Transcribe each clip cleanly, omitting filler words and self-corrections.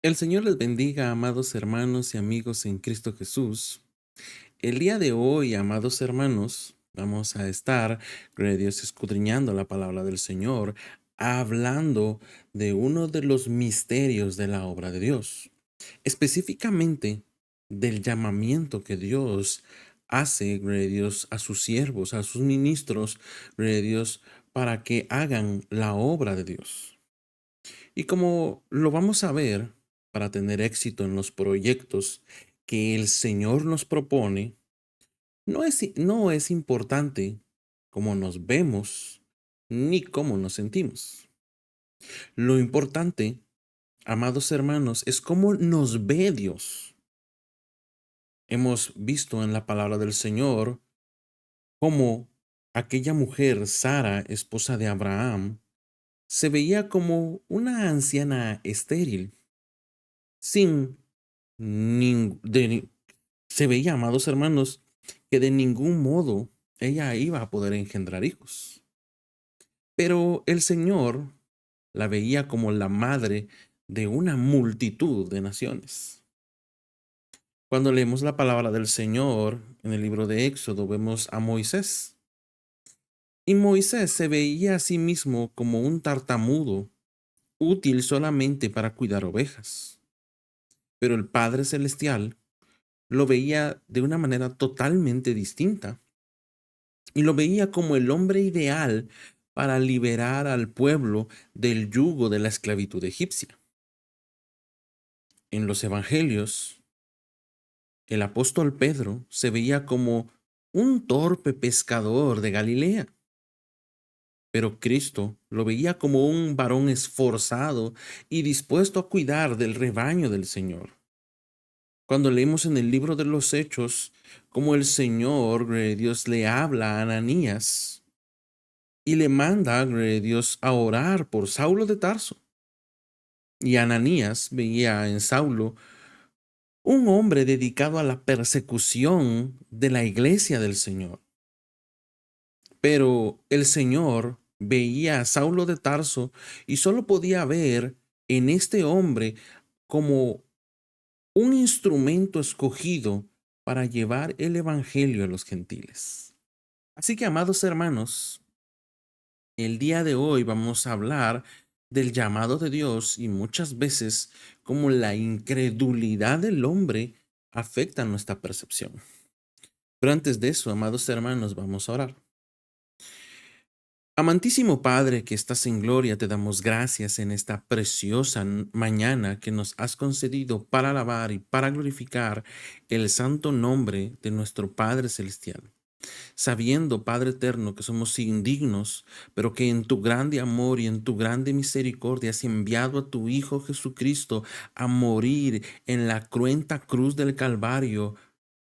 El Señor les bendiga, amados hermanos y amigos en Cristo Jesús. El día de hoy, amados hermanos, vamos a estar, gloria a Dios, escudriñando la palabra del Señor, hablando de uno de los misterios de la obra de Dios, específicamente del llamamiento que Dios hace, gloria a Dios, a sus siervos, a sus ministros, gloria a Dios, para que hagan la obra de Dios. Y como lo vamos a ver, para tener éxito en los proyectos que el Señor nos propone, no es importante cómo nos vemos ni cómo nos sentimos. Lo importante, amados hermanos, es cómo nos ve Dios. Hemos visto en la palabra del Señor cómo aquella mujer, Sara, esposa de Abraham, se veía como una anciana estéril, sin se veía, amados hermanos, que de ningún modo ella iba a poder engendrar hijos. Pero el Señor la veía como la madre de una multitud de naciones. Cuando leemos la palabra del Señor en el libro de Éxodo, vemos a Moisés. Y Moisés se veía a sí mismo como un tartamudo, útil solamente para cuidar ovejas. Pero el Padre Celestial lo veía de una manera totalmente distinta y lo veía como el hombre ideal para liberar al pueblo del yugo de la esclavitud egipcia. En los evangelios, el apóstol Pedro se veía como un torpe pescador de Galilea, pero Cristo lo veía como un varón esforzado y dispuesto a cuidar del rebaño del Señor. Cuando leemos en el libro de los Hechos cómo el Señor, Dios, le habla a Ananías y le manda, Dios, a orar por Saulo de Tarso. Y Ananías veía en Saulo un hombre dedicado a la persecución de la iglesia del Señor. Pero el Señor veía a Saulo de Tarso y solo podía ver en este hombre como un instrumento escogido para llevar el evangelio a los gentiles. Así que, amados hermanos, el día de hoy vamos a hablar del llamado de Dios y muchas veces cómo la incredulidad del hombre afecta nuestra percepción. Pero antes de eso, amados hermanos, vamos a orar. Amantísimo Padre que estás en gloria, te damos gracias en esta preciosa mañana que nos has concedido para alabar y para glorificar el santo nombre de nuestro Padre Celestial. Sabiendo, Padre eterno, que somos indignos, pero que en tu grande amor y en tu grande misericordia has enviado a tu Hijo Jesucristo a morir en la cruenta cruz del Calvario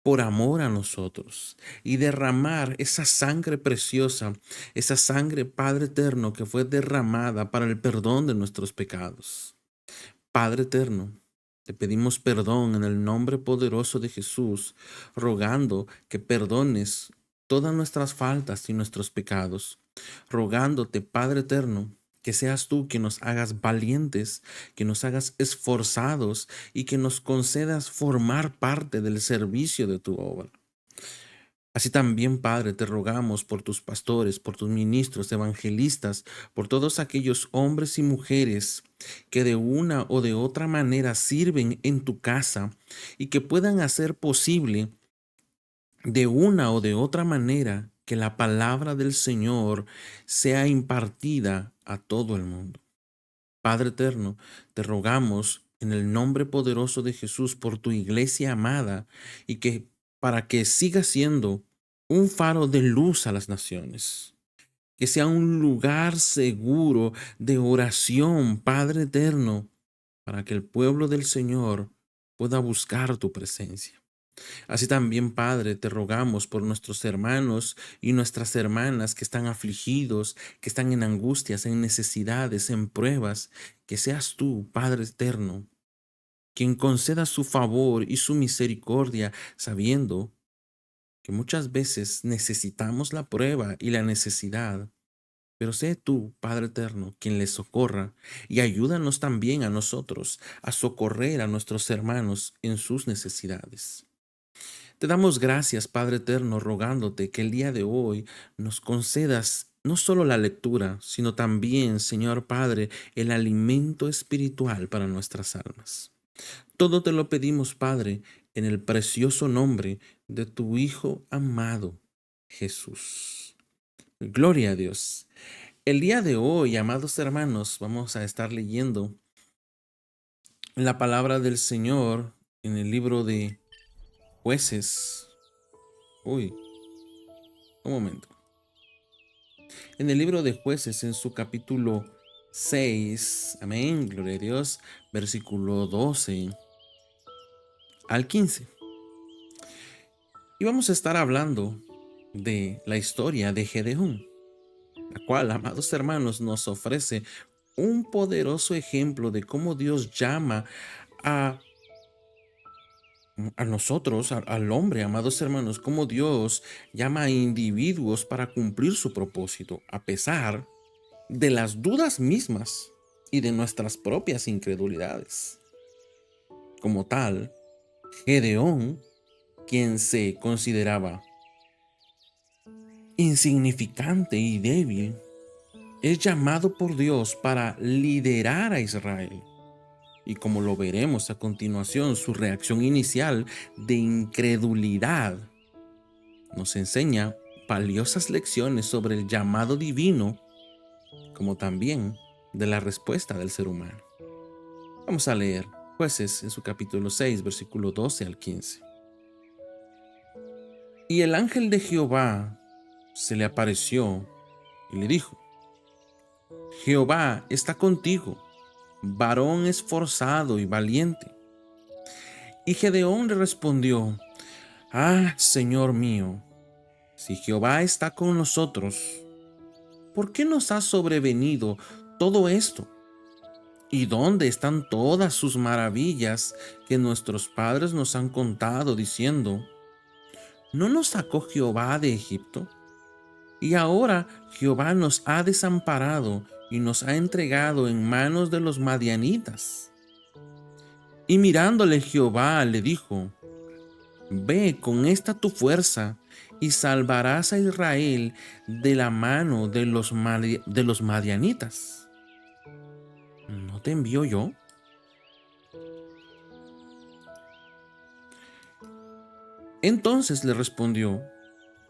por amor a nosotros y derramar esa sangre preciosa, esa sangre, Padre eterno, que fue derramada para el perdón de nuestros pecados. Padre eterno, te pedimos perdón en el nombre poderoso de Jesús, rogando que perdones todas nuestras faltas y nuestros pecados, rogándote, Padre eterno, que seas tú quien nos hagas valientes, que nos hagas esforzados y que nos concedas formar parte del servicio de tu obra. Así también, Padre, te rogamos por tus pastores, por tus ministros, evangelistas, por todos aquellos hombres y mujeres que de una o de otra manera sirven en tu casa y que puedan hacer posible de una o de otra manera que la palabra del Señor sea impartida a todo el mundo. Padre eterno, te rogamos en el nombre poderoso de Jesús por tu iglesia amada y que para que siga siendo un faro de luz a las naciones, que sea un lugar seguro de oración, Padre eterno, para que el pueblo del Señor pueda buscar tu presencia. Así también, Padre, te rogamos por nuestros hermanos y nuestras hermanas que están afligidos, que están en angustias, en necesidades, en pruebas, que seas tú, Padre eterno, quien conceda su favor y su misericordia, sabiendo que muchas veces necesitamos la prueba y la necesidad, Pero sé tú, Padre eterno, quien les socorra y ayúdanos también a nosotros a socorrer a nuestros hermanos en sus necesidades. Te damos gracias, Padre eterno, rogándote que el día de hoy nos concedas no solo la lectura, sino también, Señor Padre, el alimento espiritual para nuestras almas. Todo te lo pedimos, Padre, en el precioso nombre de tu Hijo amado, Jesús. Gloria a Dios. El día de hoy, amados hermanos, vamos a estar leyendo la palabra del Señor en el libro de Jueces. Uy, un momento. En el libro de Jueces, en su capítulo 6, amén, gloria a Dios, versículo 12 al 15. Y vamos a estar hablando de la historia de Gedeón, la cual, amados hermanos, nos ofrece un poderoso ejemplo de cómo Dios llama a, a nosotros, al hombre, amados hermanos, cómo Dios llama a individuos para cumplir su propósito, a pesar de las dudas mismas y de nuestras propias incredulidades. Como tal, Gedeón, quien se consideraba insignificante y débil, es llamado por Dios para liderar a Israel. Y como lo veremos a continuación, su reacción inicial de incredulidad nos enseña valiosas lecciones sobre el llamado divino, como también de la respuesta del ser humano. Vamos a leer Jueces en su capítulo 6, versículo 12 al 15. Y el ángel de Jehová se le apareció y le dijo: Jehová está contigo, varón esforzado y valiente. Y Gedeón le respondió: Ah, Señor mío, si Jehová está con nosotros, ¿por qué nos ha sobrevenido todo esto? ¿Y dónde están todas sus maravillas que nuestros padres nos han contado, diciendo: ¿no nos sacó Jehová de Egipto? Y ahora Jehová nos ha desamparado y nos ha entregado en manos de los madianitas. Y mirándole Jehová le dijo: Ve con esta tu fuerza y salvarás a Israel de la mano de los madianitas. ¿No te envío yo? Entonces le respondió: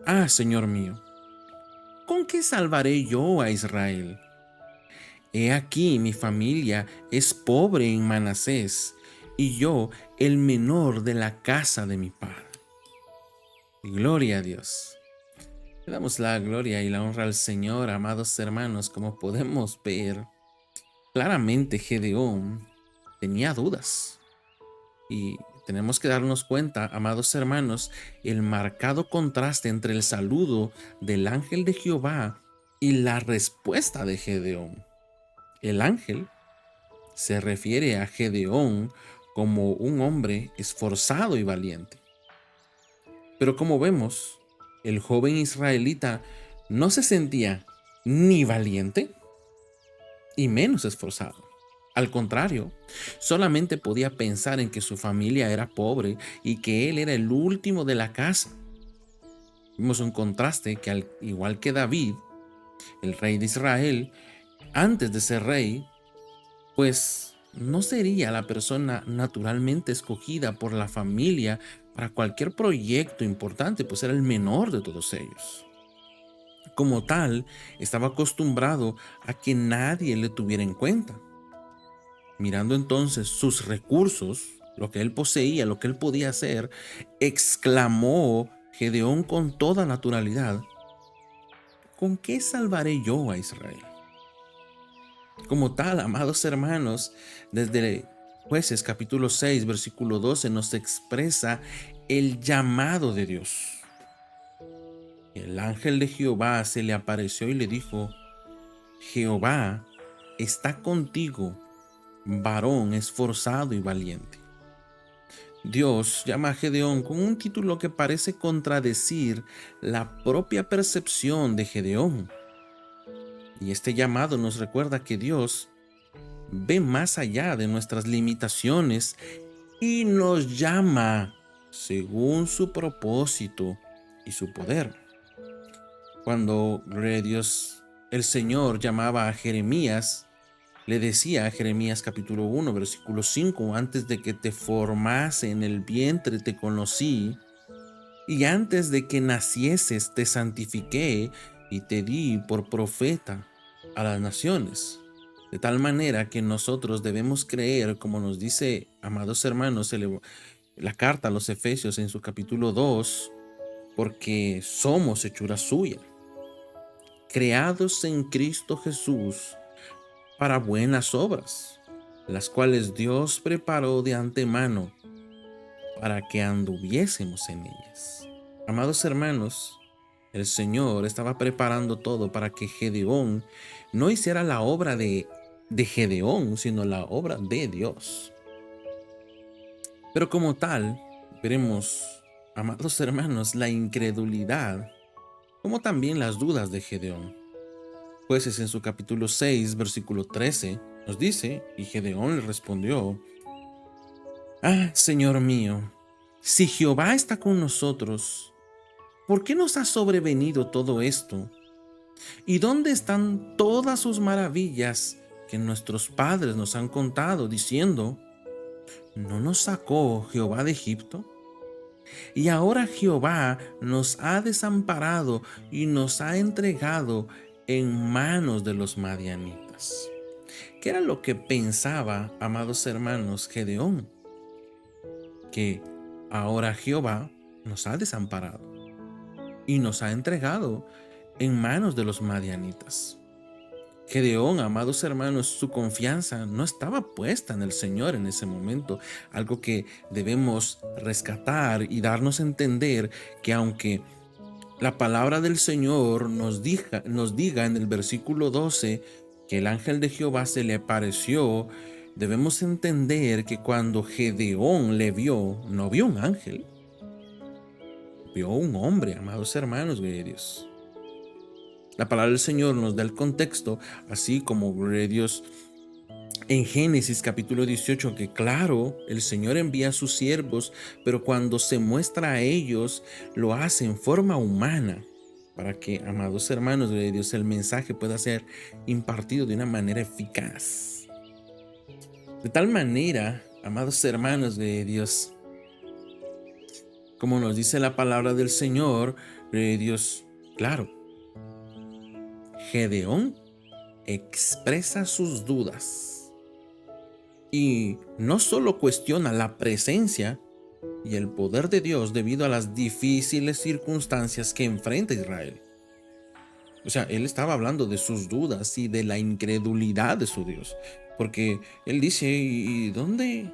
Ah, Señor mío, ¿con qué salvaré yo a Israel? He aquí mi familia es pobre en Manasés, y yo el menor de la casa de mi padre. Gloria a Dios. Le damos la gloria y la honra al Señor, amados hermanos. Como podemos ver, claramente Gedeón tenía dudas. Y tenemos que darnos cuenta, amados hermanos, el marcado contraste entre el saludo del ángel de Jehová y la respuesta de Gedeón. El ángel se refiere a Gedeón como un hombre esforzado y valiente. Pero como vemos, el joven israelita no se sentía ni valiente y menos esforzado. Al contrario, solamente podía pensar en que su familia era pobre y que él era el último de la casa. Vimos un contraste que, al igual que David, el rey de Israel, antes de ser rey, pues no sería la persona naturalmente escogida por la familia para cualquier proyecto importante, pues era el menor de todos ellos. Como tal, estaba acostumbrado a que nadie le tuviera en cuenta. Mirando entonces sus recursos, lo que él poseía, lo que él podía hacer, exclamó Gedeón con toda naturalidad: ¿con qué salvaré yo a Israel? Como tal, amados hermanos, desde Jueces capítulo 6, versículo 12 nos expresa el llamado de Dios. El ángel de Jehová se le apareció y le dijo: Jehová está contigo, varón esforzado y valiente. Dios llama a Gedeón con un título que parece contradecir la propia percepción de Gedeón. Y este llamado nos recuerda que Dios ve más allá de nuestras limitaciones y nos llama según su propósito y su poder. Cuando, gloria a Dios, el Señor llamaba a Jeremías, le decía a Jeremías capítulo 1, versículo 5, antes de que te formase en el vientre te conocí, y antes de que nacieses te santifiqué y te di por profeta a las naciones. De tal manera que nosotros debemos creer, como nos dice, amados hermanos, la carta a los Efesios en su capítulo 2, porque somos hechura suya, creados en Cristo Jesús para buenas obras, las cuales Dios preparó de antemano para que anduviésemos en ellas. Amados hermanos, el Señor estaba preparando todo para que Gedeón no hiciera la obra de Gedeón, sino la obra de Dios. Pero como tal, veremos, amados hermanos, la incredulidad, como también las dudas de Gedeón. Jueces en su capítulo 6, versículo 13, nos dice, y Gedeón le respondió: Señor mío, si Jehová está con nosotros, ¿por qué nos ha sobrevenido todo esto? ¿Y dónde están todas sus maravillas que nuestros padres nos han contado, diciendo: ¿no nos sacó Jehová de Egipto? Y ahora Jehová nos ha desamparado y nos ha entregado en manos de los madianitas. ¿Qué era lo que pensaba, amados hermanos, Gedeón? Que ahora Jehová nos ha desamparado y nos ha entregado en manos de los madianitas. Gedeón, amados hermanos, su confianza no estaba puesta en el Señor en ese momento, algo que debemos rescatar y darnos a entender, que aunque la palabra del Señor nos diga en el versículo 12 que el ángel de Jehová se le apareció, debemos entender que cuando Gedeón le vio, no vio un ángel, vio un hombre, amados hermanos, gloria a Dios. La palabra del Señor nos da el contexto, así como, gloria a Dios, en Génesis capítulo 18, que claro, el Señor envía a sus siervos, pero cuando se muestra a ellos, lo hace en forma humana, para que, amados hermanos, gloria a Dios, el mensaje pueda ser impartido de una manera eficaz. De tal manera, amados hermanos, gloria a Dios, como nos dice la palabra del Señor, gloria a Dios, claro, Gedeón expresa sus dudas y no solo cuestiona la presencia y el poder de Dios debido a las difíciles circunstancias que enfrenta Israel. O sea, él estaba hablando de sus dudas y de la incredulidad de su Dios, porque él dice: ¿y dónde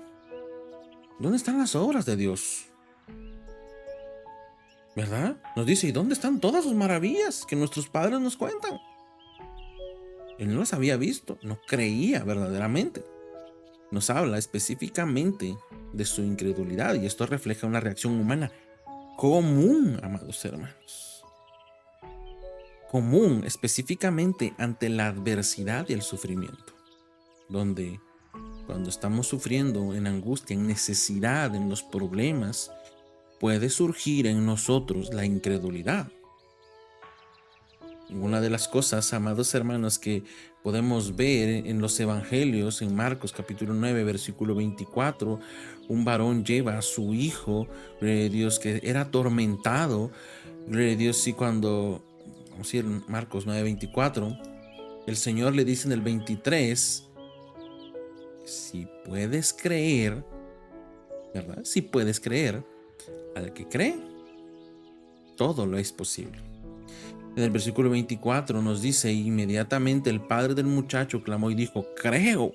están las obras de Dios? ¿Verdad? Nos dice: ¿y dónde están todas sus maravillas que nuestros padres nos cuentan? Él no las había visto, no creía verdaderamente. Nos habla específicamente de su incredulidad, y esto refleja una reacción humana común, amados hermanos. Común específicamente ante la adversidad y el sufrimiento, donde cuando estamos sufriendo en angustia, en necesidad, en los problemas, puede surgir en nosotros la incredulidad. Una de las cosas, amados hermanos, que podemos ver en los evangelios, en Marcos capítulo 9, versículo 24, un varón lleva a su hijo, Dios, que era atormentado, Dios, y cuando, vamos a ir Marcos 9, 24, el Señor le dice en el 23, si puedes creer, ¿verdad? Si puedes creer, al que cree, todo lo es posible. En el versículo 24 nos dice: inmediatamente el padre del muchacho clamó y dijo: creo,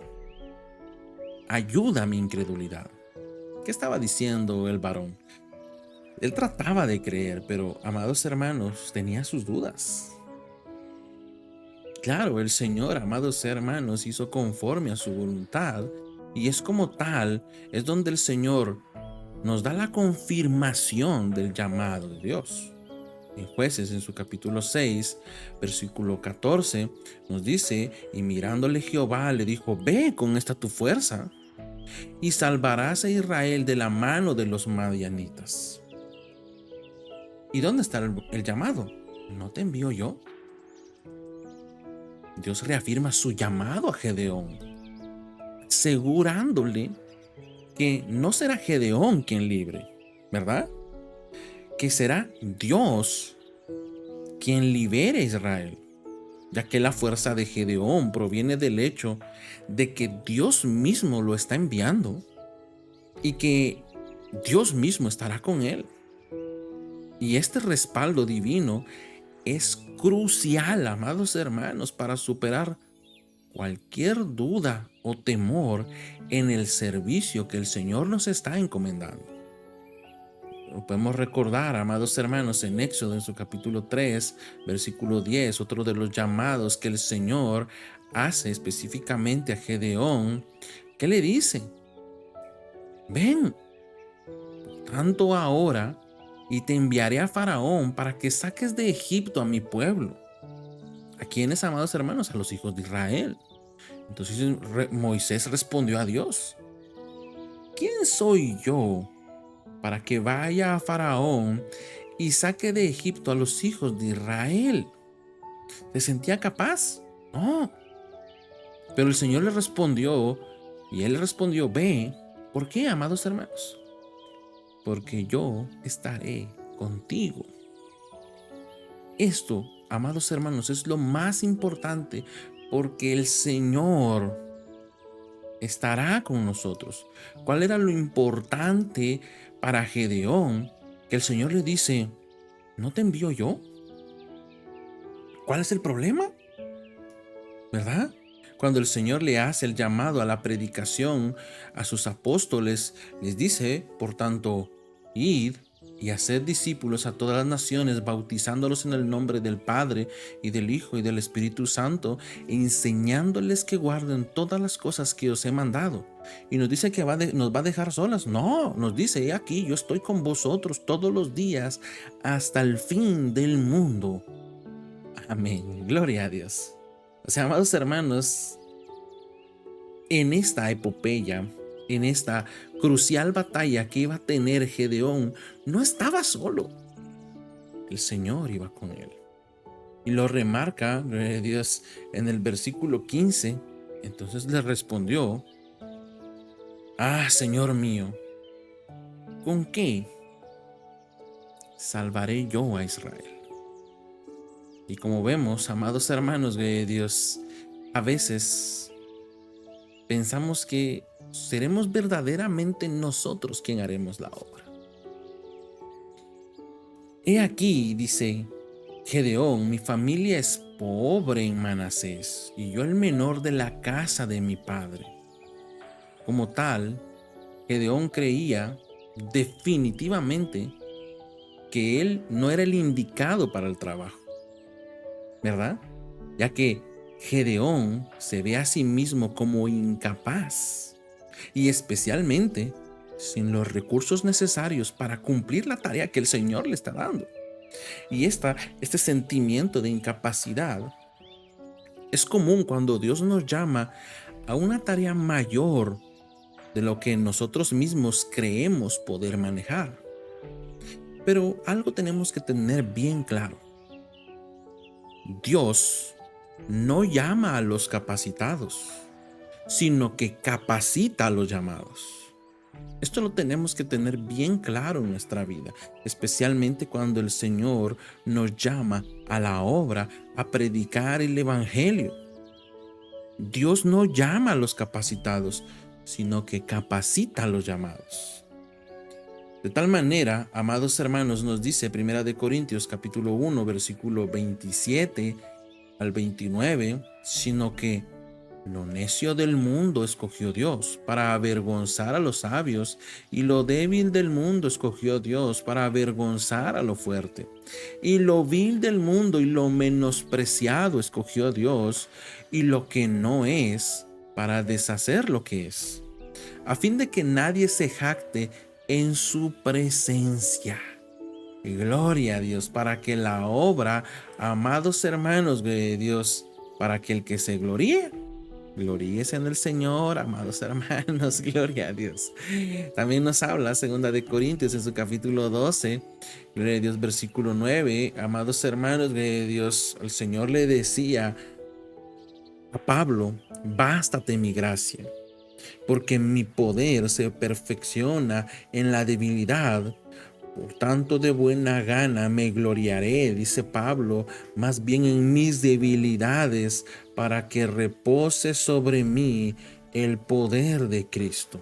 ayuda a mi incredulidad. ¿Qué estaba diciendo el varón? Él trataba de creer, pero, amados hermanos, tenía sus dudas. Claro, el Señor, amados hermanos, hizo conforme a su voluntad, y es como tal, es donde el Señor nos da la confirmación del llamado de Dios. En Jueces, en su capítulo 6, versículo 14, nos dice, y mirándole Jehová le dijo, ve con esta tu fuerza y salvarás a Israel de la mano de los madianitas. ¿Y dónde está el llamado? ¿No te envío yo? Dios reafirma su llamado a Gedeón, asegurándole que no será Gedeón quien libre, ¿verdad? Que será Dios quien libere a Israel, ya que la fuerza de Gedeón proviene del hecho de que Dios mismo lo está enviando y que Dios mismo estará con él. Y este respaldo divino es crucial, amados hermanos, para superar cualquier duda o temor en el servicio que el Señor nos está encomendando. Lo podemos recordar, amados hermanos, en Éxodo, en su capítulo 3, versículo 10, otro de los llamados que el Señor hace específicamente a Gedeón, que le dice, ven, tanto ahora, y te enviaré a Faraón para que saques de Egipto a mi pueblo. ¿A quiénes, amados hermanos? A los hijos de Israel. Entonces Moisés respondió a Dios, ¿quién soy yo para que vaya a Faraón y saque de Egipto a los hijos de Israel? ¿Se sentía capaz? No. Pero el Señor le respondió, y él respondió, ve. ¿Por qué, amados hermanos? Porque yo estaré contigo. Esto, amados hermanos, es lo más importante, porque el Señor estará con nosotros. ¿Cuál era lo importante para Gedeón? Que el Señor le dice, ¿no te envío yo? ¿Cuál es el problema? ¿Verdad? Cuando el Señor le hace el llamado a la predicación a sus apóstoles, les dice, por tanto, id y haced discípulos a todas las naciones, bautizándolos en el nombre del Padre y del Hijo y del Espíritu Santo, e enseñándoles que guarden todas las cosas que os he mandado. Y nos dice que nos va a dejar solas. No, nos dice, he aquí, yo estoy con vosotros todos los días hasta el fin del mundo. Amén. Gloria a Dios. O sea, amados hermanos, en esta epopeya, en esta crucial batalla que iba a tener Gedeón, no estaba solo. El Señor iba con él. Y lo remarca, gloria a Dios, en el versículo 15. Entonces le respondió, Señor mío, ¿con qué salvaré yo a Israel? Y como vemos, amados hermanos de Dios, a veces pensamos que seremos verdaderamente nosotros quien haremos la obra. He aquí, dice Gedeón, mi familia es pobre en Manasés, y yo el menor de la casa de mi padre. Como tal, Gedeón creía definitivamente que él no era el indicado para el trabajo, ¿verdad? Ya que Gedeón se ve a sí mismo como incapaz y especialmente sin los recursos necesarios para cumplir la tarea que el Señor le está dando. Y este sentimiento de incapacidad es común cuando Dios nos llama a una tarea mayor de lo que nosotros mismos creemos poder manejar. Pero algo tenemos que tener bien claro. Dios no llama a los capacitados, sino que capacita a los llamados. Esto lo tenemos que tener bien claro en nuestra vida, especialmente cuando el Señor nos llama a la obra, a predicar el Evangelio. Dios no llama a los capacitados, sino que capacita a los llamados. De tal manera, amados hermanos, nos dice 1 Corintios capítulo 1, versículo 27 al 29, sino que lo necio del mundo escogió Dios para avergonzar a los sabios, y lo débil del mundo escogió Dios para avergonzar a lo fuerte. Y lo vil del mundo y lo menospreciado escogió Dios, y lo que no es, para deshacer lo que es, a fin de que nadie se jacte en su presencia. Gloria a Dios, para que la obra, amados hermanos, gloria a Dios, para que el que se gloríe, gloríese en el Señor, amados hermanos, gloria a Dios. También nos habla segunda de Corintios en su capítulo 12, gloria a Dios, versículo 9, amados hermanos, gloria a Dios, el Señor le decía a Pablo, bástate mi gracia, porque mi poder se perfecciona en la debilidad. Por tanto, de buena gana me gloriaré, dice Pablo, más bien en mis debilidades, para que repose sobre mí el poder de Cristo.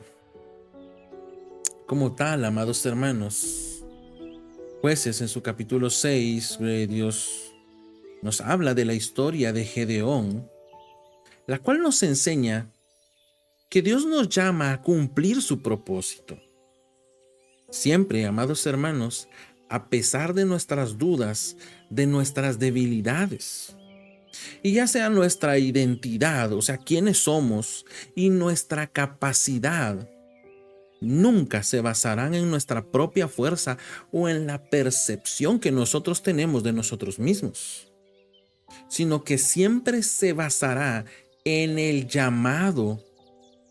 Como tal, amados hermanos, Jueces en su capítulo 6, Dios nos habla de la historia de Gedeón, la cual nos enseña que Dios nos llama a cumplir su propósito. Siempre, amados hermanos, a pesar de nuestras dudas, de nuestras debilidades, y ya sea nuestra identidad, o sea, quiénes somos, y nuestra capacidad, nunca se basarán en nuestra propia fuerza o en la percepción que nosotros tenemos de nosotros mismos, sino que siempre se basará en el llamado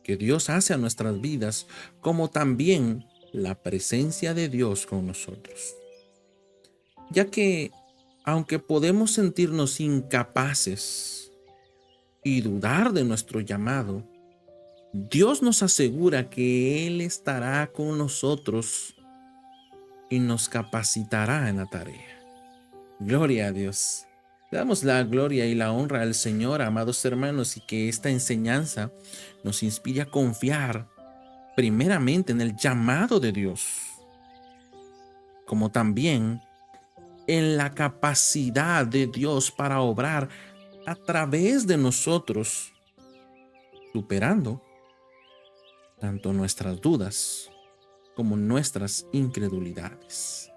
que Dios hace a nuestras vidas, como también la presencia de Dios con nosotros. Ya que, aunque podemos sentirnos incapaces y dudar de nuestro llamado, Dios nos asegura que Él estará con nosotros y nos capacitará en la tarea. Gloria a Dios. Le damos la gloria y la honra al Señor, amados hermanos, y que esta enseñanza nos inspire a confiar primeramente en el llamado de Dios, como también en la capacidad de Dios para obrar a través de nosotros, superando tanto nuestras dudas como nuestras incredulidades.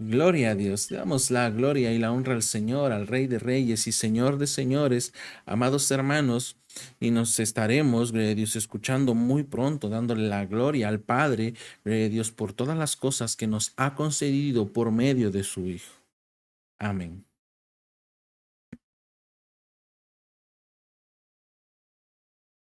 Gloria a Dios, le damos la gloria y la honra al Señor, al Rey de Reyes y Señor de Señores, amados hermanos, y nos estaremos, gloria a Dios, escuchando muy pronto, dándole la gloria al Padre, gloria a Dios, por todas las cosas que nos ha concedido por medio de su Hijo. Amén.